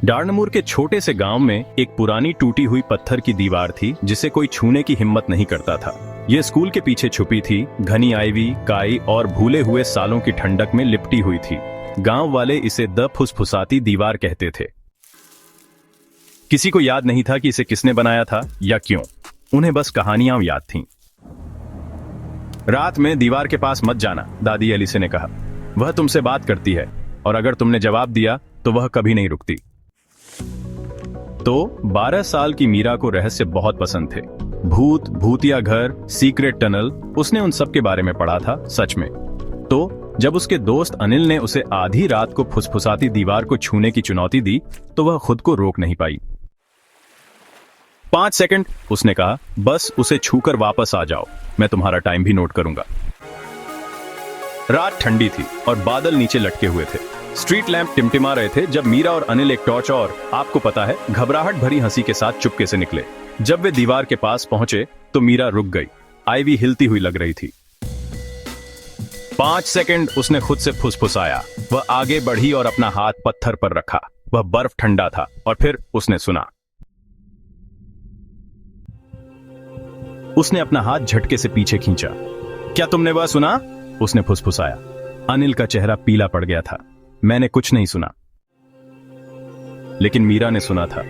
डार्नमूर के छोटे से गांव में एक पुरानी टूटी हुई पत्थर की दीवार थी जिसे कोई छूने की हिम्मत नहीं करता था। ये स्कूल के पीछे छुपी थी, घनी आईवी, काई और भूले हुए सालों की ठंडक में लिपटी हुई थी। गांव वाले इसे द फुसफुसाती दीवार कहते थे। किसी को याद नहीं था कि इसे किसने बनाया था या क्यों। उन्हें बस कहानियां याद थीं। रात में दीवार के पास मत जाना, दादी एलिसे ने कहा। वह तुमसे बात करती है और अगर तुमने जवाब दिया तो वह कभी नहीं रुकती। तो 12 साल की मीरा को रहस्य बहुत पसंद थे। भूत, भूतिया घर, सीक्रेट टनल, उसने उन सब के बारे में पढ़ा था। सच में। तो जब उसके दोस्त अनिल ने उसे आधी रात को फुसफुसाती दीवार को छूने की चुनौती दी तो वह खुद को रोक नहीं पाई। 5 सेकंड, उसने कहा, बस उसे छूकर वापस आ जाओ, मैं तुम्हारा टाइम भी नोट करूंगा। रात ठंडी थी और बादल नीचे लटके हुए थे। स्ट्रीट लैंप टिमटिमा रहे थे जब मीरा और अनिल एक टॉर्च और, आपको पता है, घबराहट भरी हंसी के साथ चुपके से निकले। जब वे दीवार के पास पहुंचे तो मीरा रुक गई। आईवी हिलती हुई लग रही थी। 5 सेकंड, उसने खुद से फुसफुसाया। वह आगे बढ़ी और अपना हाथ पत्थर पर रखा। वह बर्फ ठंडा था। और फिर उसने सुना। उसने अपना हाथ झटके से पीछे खींचा। क्या तुमने वह सुना? उसने फुसफुसाया। अनिल का चेहरा पीला पड़ गया था। मैंने कुछ नहीं सुना। लेकिन मीरा ने सुना था।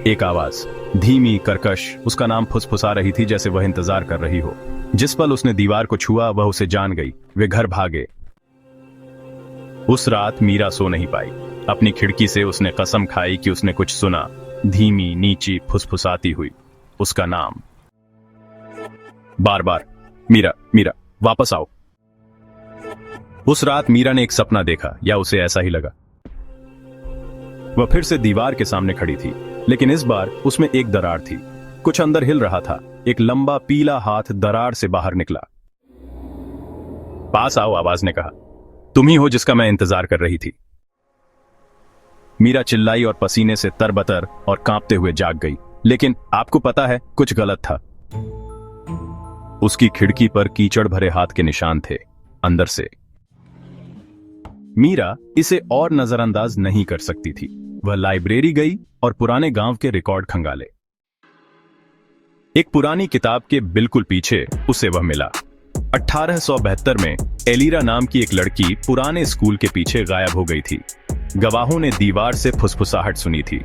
एक आवाज, धीमी, कर्कश, उसका नाम फुसफुसा रही थी जैसे वह इंतजार कर रही हो। जिस पल उसने दीवार को छुआ वह उसे जान गई। वे घर भागे। उस रात मीरा सो नहीं पाई। अपनी खिड़की से उसने कसम खाई कि उसने कुछ सुना। धीमी, नीची, फुसफुसाती हुई उसका नाम। बार बार, मीरा, मीरा, वापस आओ। उस रात मीरा ने एक सपना देखा, या उसे ऐसा ही लगा। वह फिर से दीवार के सामने खड़ी थी, लेकिन इस बार उसमें एक दरार थी। कुछ अंदर हिल रहा था। एक लंबा पीला हाथ दरार से बाहर निकला। पास आओ, आवाज ने कहा। तुम ही हो जिसका मैं इंतजार कर रही थी। मीरा चिल्लाई और पसीने से तरबतर और कांपते हुए जाग गई। लेकिन आपको पता है, कुछ गलत था। उसकी खिड़की पर कीचड़ भरे हाथ के निशान थे, अंदर से। मीरा इसे और नजरअंदाज नहीं कर सकती थी। वह लाइब्रेरी गई और पुराने गांव के रिकॉर्ड खंगाले। एक पुरानी किताब के बिल्कुल पीछे उसे वह मिला। 1872 में एलिरा नाम की एक लड़की पुराने स्कूल के पीछे गायब हो गई थी। गवाहों ने दीवार से फुसफुसाहट सुनी थी।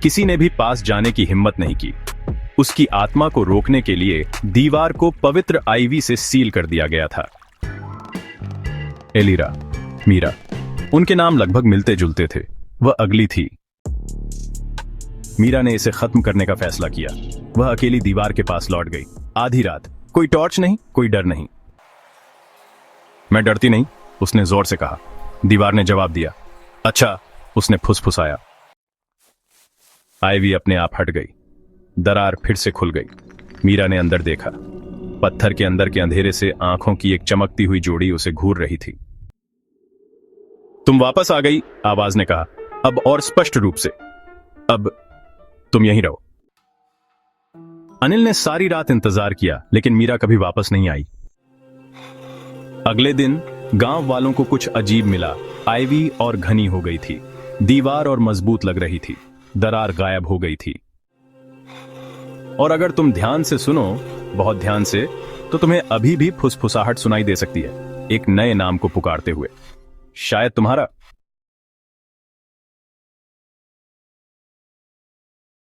किसी ने भी पास जाने की हिम्मत नहीं की। उसकी आत्मा को रोकने के लिए दीवार को पवित्र आईवी से सील कर दिया गया था। एलिरा, मीरा, उनके नाम लगभग मिलते जुलते थे। वह अगली थी। मीरा ने इसे खत्म करने का फैसला किया। वह अकेली दीवार के पास लौट गई। आधी रात, कोई टॉर्च नहीं, कोई डर नहीं। मैं डरती नहीं, उसने जोर से कहा। दीवार ने जवाब दिया। अच्छा, उसने फुसफुसाया। आईवी अपने आप हट गई। दरार फिर से खुल गई। मीरा ने अंदर देखा। पत्थर के अंदर के अंधेरे से आंखों की एक चमकती हुई जोड़ी उसे घूर रही थी। तुम वापस आ गई, आवाज ने कहा, अब और स्पष्ट रूप से। अब तुम यहीं रहो। अनिल ने सारी रात इंतजार किया, लेकिन मीरा कभी वापस नहीं आई। अगले दिन गांव वालों को कुछ अजीब मिला। आईवी और घनी हो गई थी। दीवार और मजबूत लग रही थी। दरार गायब हो गई थी। और अगर तुम ध्यान से सुनो, बहुत ध्यान से, तो तुम्हें अभी भी फुसफुसाहट सुनाई दे सकती है, एक नए नाम को पुकारते हुए। शायद तुम्हारा।